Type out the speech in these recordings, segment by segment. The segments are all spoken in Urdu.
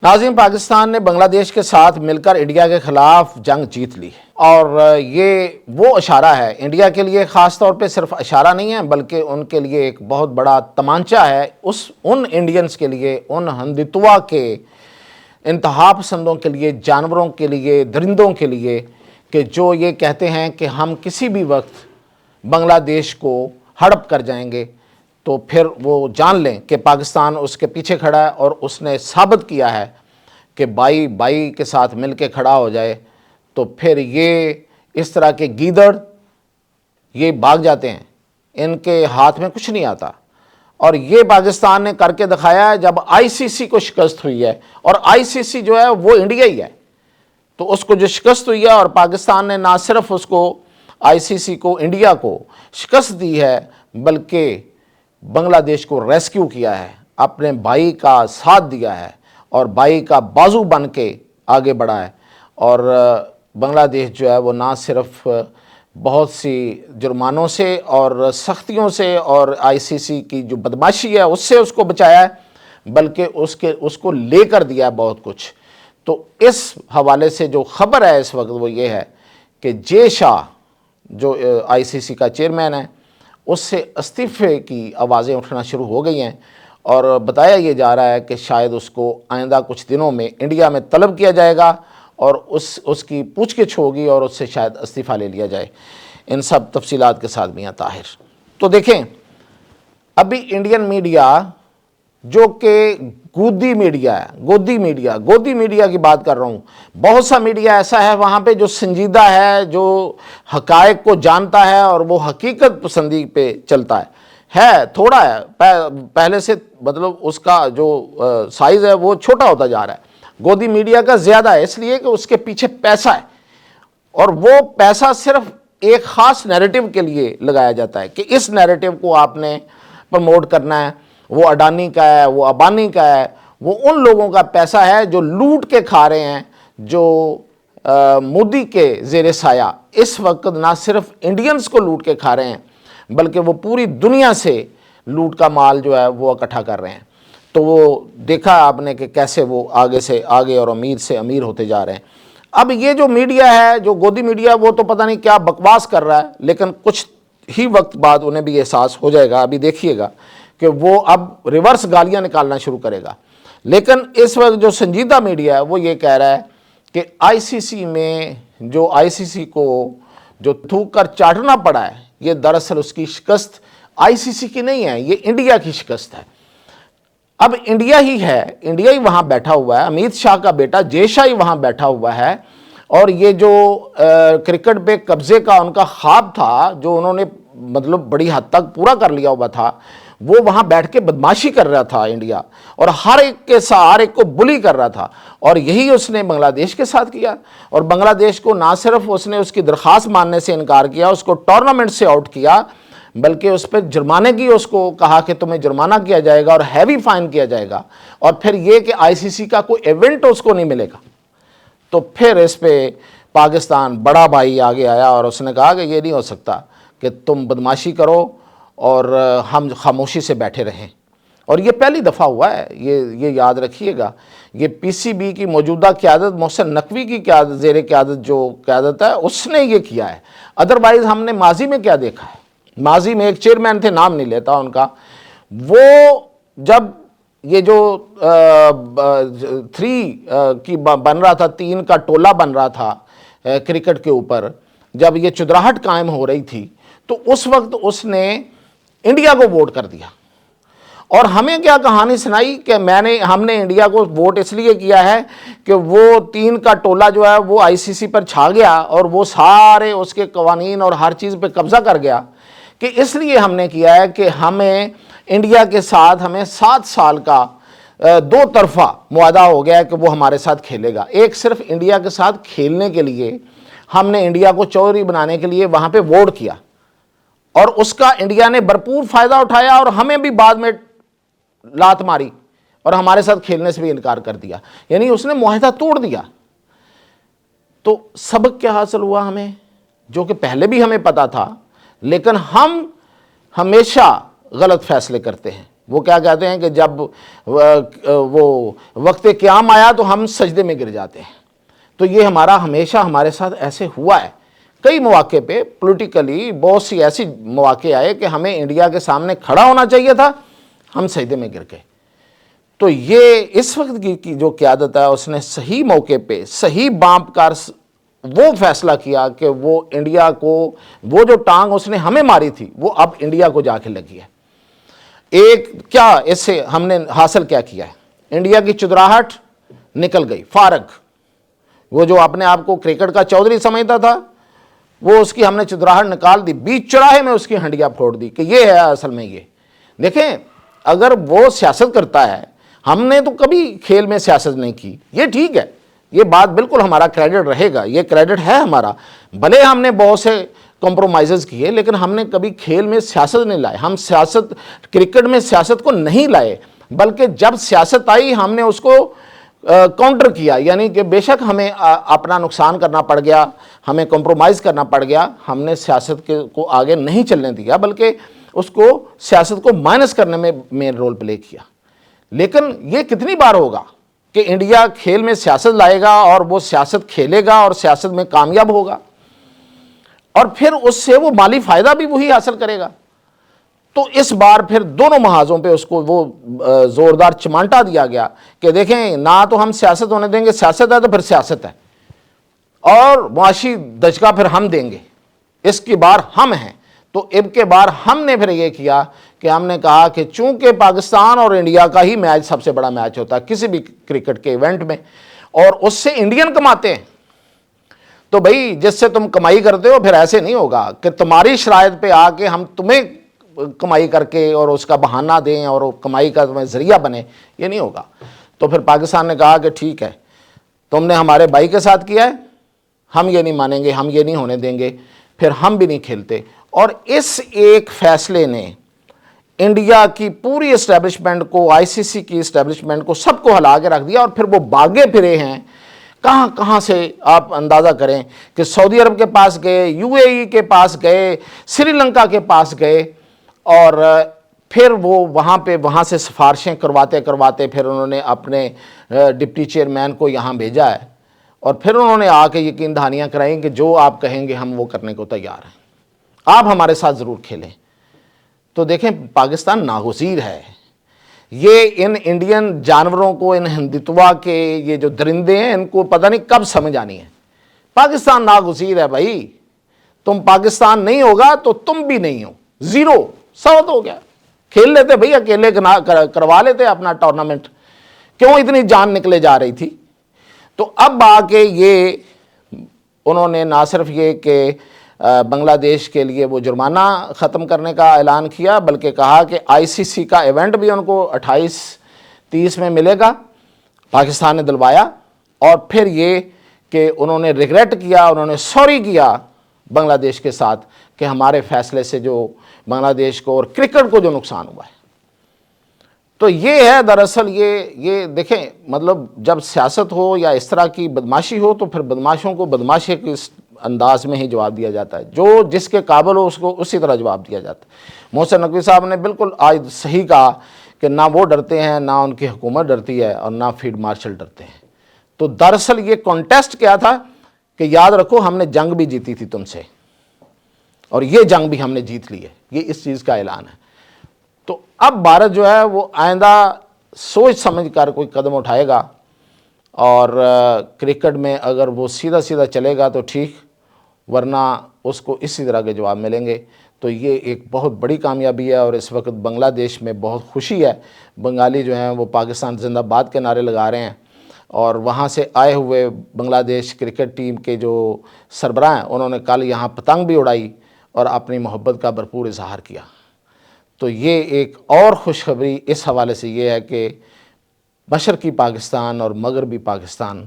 ناظرین، پاکستان نے بنگلہ دیش کے ساتھ مل کر انڈیا کے خلاف جنگ جیت لی اور یہ وہ اشارہ ہے انڈیا کے لیے، خاص طور پہ صرف اشارہ نہیں ہے بلکہ ان کے لیے ایک بہت بڑا تمانچہ ہے، ان انڈینز کے لیے، ان ہندتوا کے انتہا پسندوں کے لیے، جانوروں کے لیے، درندوں کے لیے، کہ جو یہ کہتے ہیں کہ ہم کسی بھی وقت بنگلہ دیش کو ہڑپ کر جائیں گے، تو پھر وہ جان لیں کہ پاکستان اس کے پیچھے کھڑا ہے اور اس نے ثابت کیا ہے کہ بائی بائی کے ساتھ مل کے کھڑا ہو جائے تو پھر یہ اس طرح کے گیدڑ یہ بھاگ جاتے ہیں، ان کے ہاتھ میں کچھ نہیں آتا۔ اور یہ پاکستان نے کر کے دکھایا ہے جب آئی سی سی کو شکست ہوئی ہے، اور آئی سی سی جو ہے وہ انڈیا ہی ہے، تو اس کو جو شکست ہوئی ہے، اور پاکستان نے نہ صرف اس کو آئی سی سی کو، انڈیا کو شکست دی ہے، بلکہ بنگلہ دیش کو ریسکیو کیا ہے، اپنے بھائی کا ساتھ دیا ہے اور بھائی کا بازو بن کے آگے بڑھا ہے۔ اور بنگلہ دیش جو ہے وہ نہ صرف بہت سی جرمانوں سے اور سختیوں سے اور آئی سی سی کی جو بدماشی ہے اس سے اس کو بچایا ہے، بلکہ اس کو لے کر دیا ہے بہت کچھ۔ تو اس حوالے سے جو خبر ہے اس وقت وہ یہ ہے کہ جے شاہ جو آئی سی سی کا چیئرمین ہے، اس سے استعفے کی آوازیں اٹھنا شروع ہو گئی ہیں، اور بتایا یہ جا رہا ہے کہ شاید اس کو آئندہ کچھ دنوں میں انڈیا میں طلب کیا جائے گا اور اس کی پوچھ گچھ ہوگی اور اس سے شاید استعفیٰ لے لیا جائے۔ ان سب تفصیلات کے ساتھ میاں طاہر۔ تو دیکھیں، ابھی انڈین میڈیا جو کہ گودی میڈیا کی بات کر رہا ہوں، بہت سا میڈیا ایسا ہے وہاں پہ جو سنجیدہ ہے، جو حقائق کو جانتا ہے اور وہ حقیقت پسندی پہ چلتا ہے تھوڑا ہے پہلے سے، مطلب اس کا جو سائز ہے وہ چھوٹا ہوتا جا رہا ہے۔ گودی میڈیا کا زیادہ ہے اس لیے کہ اس کے پیچھے پیسہ ہے، اور وہ پیسہ صرف ایک خاص نیریٹو کے لیے لگایا جاتا ہے کہ اس نیریٹو کو آپ نے پروموٹ کرنا ہے، وہ اڈانی کا ہے، وہ ابانی کا ہے، وہ ان لوگوں کا پیسہ ہے جو لوٹ کے کھا رہے ہیں، جو مودی کے زیر سایہ اس وقت نہ صرف انڈینز کو لوٹ کے کھا رہے ہیں بلکہ وہ پوری دنیا سے لوٹ کا مال جو ہے وہ اکٹھا کر رہے ہیں۔ تو وہ دیکھا آپ نے کہ کیسے وہ آگے سے آگے اور امیر سے امیر ہوتے جا رہے ہیں۔ اب یہ جو میڈیا ہے، جو گودی میڈیا، وہ تو پتہ نہیں کیا بکواس کر رہا ہے، لیکن کچھ ہی وقت بعد انہیں بھی احساس ہو جائے گا، ابھی دیکھیے گا کہ وہ اب ریورس گالیاں نکالنا شروع کرے گا۔ لیکن اس وقت جو سنجیدہ میڈیا ہے وہ یہ کہہ رہا ہے کہ آئی سی سی میں جو آئی سی سی کو جو تھوک کر چاٹنا پڑا ہے، یہ دراصل اس کی شکست آئی سی سی کی نہیں ہے، یہ انڈیا کی شکست ہے۔ اب انڈیا ہی ہے، انڈیا ہی وہاں بیٹھا ہوا ہے، امیت شاہ کا بیٹا جے شاہ ہی وہاں بیٹھا ہوا ہے، اور یہ جو کرکٹ پہ قبضے کا ان کا خواب تھا جو انہوں نے مطلب بڑی حد تک پورا کر لیا ہوا تھا، وہ وہاں بیٹھ کے بدماشی کر رہا تھا انڈیا، اور ہر ایک کو بلی کر رہا تھا، اور یہی اس نے بنگلہ دیش کے ساتھ کیا۔ اور بنگلہ دیش کو نہ صرف اس نے اس کی درخواست ماننے سے انکار کیا، اس کو ٹورنامنٹ سے آؤٹ کیا، بلکہ اس پہ جرمانے کی اس کو کہا کہ تمہیں جرمانہ کیا جائے گا اور ہیوی فائن کیا جائے گا، اور پھر یہ کہ آئی سی سی کا کوئی ایونٹ اس کو نہیں ملے گا۔ تو پھر اس پہ پاکستان بڑا بھائی آگے آیا اور اس نے کہا کہ یہ نہیں ہو سکتا کہ تم بدماشی کرو اور ہم خاموشی سے بیٹھے رہیں۔ اور یہ پہلی دفعہ ہوا ہے، یہ یاد رکھیے گا، یہ پی سی بی کی موجودہ قیادت، محسن نقوی کی قیادت، زیر قیادت جو قیادت ہے، اس نے یہ کیا ہے۔ ادروائز ہم نے ماضی میں کیا دیکھا ہے، ماضی میں ایک چیئرمین تھے، نام نہیں لیتا ان کا، وہ جب یہ جو 3 کی بن رہا تھا، 3 کا ٹولہ بن رہا تھا کرکٹ کے اوپر، جب یہ چدراہٹ قائم ہو رہی تھی، تو اس وقت اس نے انڈیا کو ووٹ کر دیا، اور ہمیں کیا کہانی سنائی کہ ہم نے انڈیا کو ووٹ اس لیے کیا ہے کہ وہ 3 کا ٹولہ جو ہے وہ آئی سی سی پر چھا گیا اور وہ سارے اس کے قوانین اور ہر چیز پہ قبضہ کر گیا، کہ اس لیے ہم نے کیا ہے کہ ہمیں انڈیا کے ساتھ ہمیں 7 سال کا 2 طرفہ معاہدہ ہو گیا ہے کہ وہ ہمارے ساتھ کھیلے گا۔ ایک صرف انڈیا کے ساتھ کھیلنے کے لیے ہم نے انڈیا کو چوری بنانے کے لیے وہاں پہ ووٹ کیا، اور اس کا انڈیا نے بھرپور فائدہ اٹھایا، اور ہمیں بھی بعد میں لات ماری اور ہمارے ساتھ کھیلنے سے بھی انکار کر دیا، یعنی اس نے معاہدہ توڑ دیا۔ تو سبق کیا حاصل ہوا ہمیں، جو کہ پہلے بھی ہمیں پتا تھا، لیکن ہم ہمیشہ غلط فیصلے کرتے ہیں۔ وہ کیا کہتے ہیں کہ جب وہ وقت قیام آیا تو ہم سجدے میں گر جاتے ہیں. تو یہ ہمیشہ ہمارے ساتھ ایسے ہوا ہے. کئی مواقع پہ پولیٹیکلی بہت سی ایسی مواقع آئے کہ ہمیں انڈیا کے سامنے کھڑا ہونا چاہیے تھا, ہم سجدے میں گر گئے. تو یہ اس وقت کی جو قیادت ہے اس نے صحیح موقع پہ صحیح بانپ کر وہ فیصلہ کیا کہ وہ انڈیا کو, وہ جو ٹانگ اس نے ہمیں ماری تھی وہ اب انڈیا کو جا کے لگی ہے. ایک کیا اس سے ہم نے حاصل کیا کیا ہے, انڈیا کی چودراہٹ نکل گئی, فارغ. وہ جو اپنے آپ کو کرکٹ کا چودھری سمجھتا تھا, وہ اس کی ہم نے چودراہٹ نکال دی, بیچ چوراہے میں اس کی ہنڈیاں پھوڑ دی کہ یہ ہے اصل میں. یہ دیکھیں, اگر وہ سیاست کرتا ہے, ہم نے تو کبھی کھیل میں سیاست نہیں کی, یہ ٹھیک ہے, یہ بات بالکل ہمارا کریڈٹ رہے گا, یہ کریڈٹ ہے ہمارا. بھلے ہم نے بہت سے کمپرومائزز کیے لیکن ہم نے کبھی کھیل میں سیاست نہیں لائے. ہم سیاست, کرکٹ میں سیاست کو نہیں لائے, بلکہ جب سیاست آئی ہم نے اس کو کاؤنٹر کیا. یعنی کہ بے شک ہمیں اپنا نقصان کرنا پڑ گیا, ہمیں کمپرومائز کرنا پڑ گیا, ہم نے سیاست کو آگے نہیں چلنے دیا بلکہ اس کو سیاست کو مائنس کرنے میں مین رول پلے کیا. لیکن یہ کتنی بار ہوگا کہ انڈیا کھیل میں سیاست لائے گا اور وہ سیاست کھیلے گا اور سیاست میں کامیاب ہوگا, اور پھر اس سے وہ مالی فائدہ بھی وہی حاصل کرے گا. تو اس بار پھر دونوں محاذوں پہ اس کو وہ زوردار چمانٹا دیا گیا کہ دیکھیں, نہ تو ہم سیاست ہونے دیں گے, سیاست ہے تو پھر سیاست ہے, اور معاشی دھچکا پھر ہم دیں گے, اس کی بار ہم ہیں. تو اب کے بار ہم نے پھر یہ کیا کہ ہم نے کہا کہ چونکہ پاکستان اور انڈیا کا ہی میچ سب سے بڑا میچ ہوتا ہے کسی بھی کرکٹ کے ایونٹ میں, اور اس سے انڈین کماتے ہیں, تو بھئی جس سے تم کمائی کرتے ہو پھر ایسے نہیں ہوگا کہ تمہاری شرائط پہ آ کے ہم تمہیں کمائی کر کے اور اس کا بہانہ دیں اور کمائی کا تمہیں ذریعہ بنے, یہ نہیں ہوگا. تو پھر پاکستان نے کہا کہ ٹھیک ہے, تم نے ہمارے بھائی کے ساتھ کیا ہے, ہم یہ نہیں مانیں گے, ہم یہ نہیں ہونے دیں گے, پھر ہم بھی نہیں کھیلتے. اور اس ایک فیصلے نے انڈیا کی پوری اسٹیبلشمنٹ کو, آئی سی سی کی اسٹیبلشمنٹ کو, سب کو ہلا کے رکھ دیا. اور پھر وہ بھاگے پھرے ہیں کہاں کہاں سے, آپ اندازہ کریں کہ سعودی عرب کے پاس گئے, یو اے ای کے پاس گئے, سری لنکا کے پاس گئے, اور پھر وہ وہاں سے سفارشیں کرواتے پھر انہوں نے اپنے ڈپٹی چیئرمین کو یہاں بھیجا ہے, اور پھر انہوں نے آ کے یقین دہانیاں کرائیں کہ جو آپ کہیں گے ہم وہ کرنے کو تیار ہیں, آپ ہمارے ساتھ ضرور کھیلیں. تو دیکھیں پاکستان ناگزیر ہے. یہ ان انڈین جانوروں کو, ان ہندتوا کے یہ جو درندے ہیں, ان کو پتہ نہیں کب سمجھ آنی ہے. پاکستان ناگزیر ہے بھائی, تم پاکستان نہیں ہوگا تو تم بھی نہیں ہو, زیرو, ساؤتھ ہو گیا. کھیل لیتے بھئی, اکیلے کروا لیتے اپنا ٹورنامنٹ, کیوں اتنی جان نکلے جا رہی تھی. تو اب آ کے یہ انہوں نے نہ صرف یہ کہ بنگلہ دیش کے لیے وہ جرمانہ ختم کرنے کا اعلان کیا, بلکہ کہا کہ آئی سی سی کا ایونٹ بھی ان کو 28-30 میں ملے گا, پاکستان نے دلوایا. اور پھر یہ کہ انہوں نے ریگریٹ کیا, انہوں نے سوری کیا بنگلہ دیش کے ساتھ کہ ہمارے فیصلے سے جو بنگلہ دیش کو اور کرکٹ کو جو نقصان ہوا ہے. تو یہ ہے دراصل یہ دیکھیں, مطلب جب سیاست ہو یا اس طرح کی بدماشی ہو تو پھر بدماشوں کو بدماشی کے انداز میں ہی جواب دیا جاتا ہے, جو جس کے قابل ہو اس کو اسی طرح جواب دیا جاتا ہے. محسن نقوی صاحب نے بالکل آج صحیح کہا کہ نہ وہ ڈرتے ہیں, نہ ان کی حکومت ڈرتی ہے, اور نہ فیلڈ مارشل ڈرتے ہیں. تو دراصل یہ کانٹیسٹ کیا تھا کہ یاد رکھو ہم نے جنگ بھی جیتی تھی تم سے, اور یہ جنگ بھی ہم نے جیت لی ہے, یہ اس چیز کا اعلان ہے. تو اب بھارت جو ہے وہ آئندہ سوچ سمجھ کر کوئی قدم اٹھائے گا, اور کرکٹ میں اگر وہ سیدھا چلے گا تو ٹھیک, ورنہ اس کو اسی طرح کے جواب ملیں گے. تو یہ ایک بہت بڑی کامیابی ہے, اور اس وقت بنگلہ دیش میں بہت خوشی ہے. بنگالی جو ہیں وہ پاکستان زندہ باد کے نعرے لگا رہے ہیں, اور وہاں سے آئے ہوئے بنگلہ دیش کرکٹ ٹیم کے جو سربراہ ہیں انہوں نے کل یہاں پتنگ بھی اڑائی اور اپنی محبت کا بھرپور اظہار کیا. تو یہ ایک اور خوشخبری اس حوالے سے یہ ہے کہ مشرقی پاکستان اور مغربی پاکستان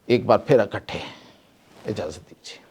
ایک بار پھر اکٹھے ہیں. اجازت دیجیے.